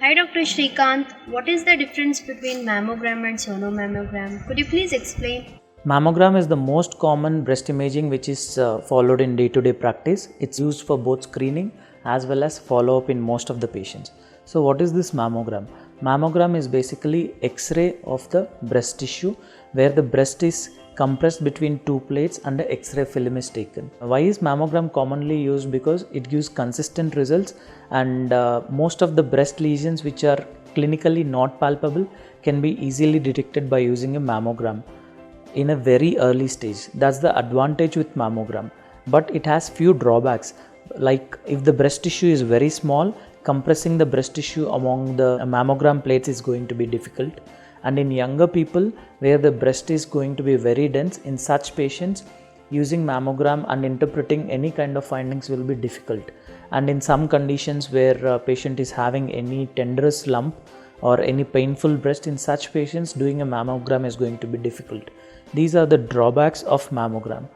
Hi Dr. Srikanth, what is the difference between mammogram and sonomammogram? Could you please explain? Mammogram is the most common breast imaging which is followed in day-to-day practice. It's used for both screening as well as follow-up in most of the patients. So what is this mammogram? Mammogram is basically X-ray of the breast tissue where the breast is compressed between two plates and the X-ray film is taken. Why is mammogram commonly used? Because it gives consistent results and most of the breast lesions which are clinically not palpable can be easily detected by using a mammogram in a very early stage. That's the advantage with mammogram, but it has few drawbacks. Like if the breast tissue is very small, compressing the breast tissue among the mammogram plates is going to be difficult, and in younger people where the breast is going to be very dense, in such patients using mammogram and interpreting any kind of findings will be difficult. And in some conditions where a patient is having any tendrous lump or any painful breast, in such patients doing a mammogram is going to be difficult. These are the drawbacks of mammogram.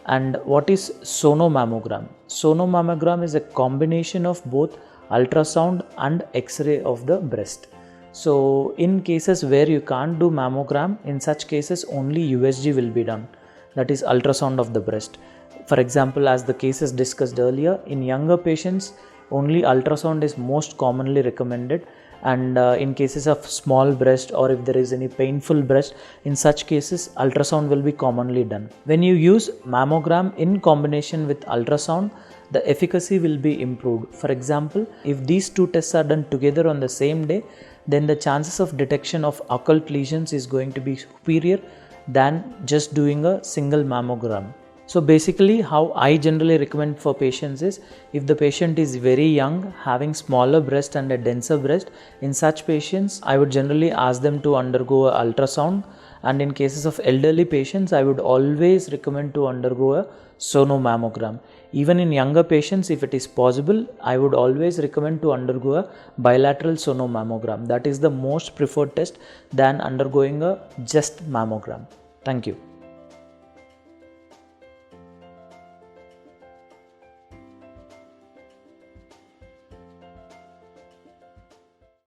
And what is sonomammogram? Sonomammogram is a combination of both ultrasound and X-ray of the breast. So in cases where you can't do mammogram, in such cases only USG will be done, that is ultrasound of the breast. For example, as the cases discussed earlier, in younger patients only ultrasound is most commonly recommended, and in cases of small breast or if there is any painful breast, in such cases ultrasound will be commonly done. When you use mammogram in combination with ultrasound, the efficacy will be improved. For example, if these two tests are done together on the same day, then the chances of detection of occult lesions is going to be superior than just doing a single mammogram. So basically how I generally recommend for patients is, if the patient is very young, having smaller breast and a denser breast, in such patients I would generally ask them to undergo a ultrasound, and in cases of elderly patients I would always recommend to undergo a sonomammogram. Even in younger patients, if it is possible, I would always recommend to undergo a bilateral sonomammogram. That is the most preferred test than undergoing a just mammogram. Thank you.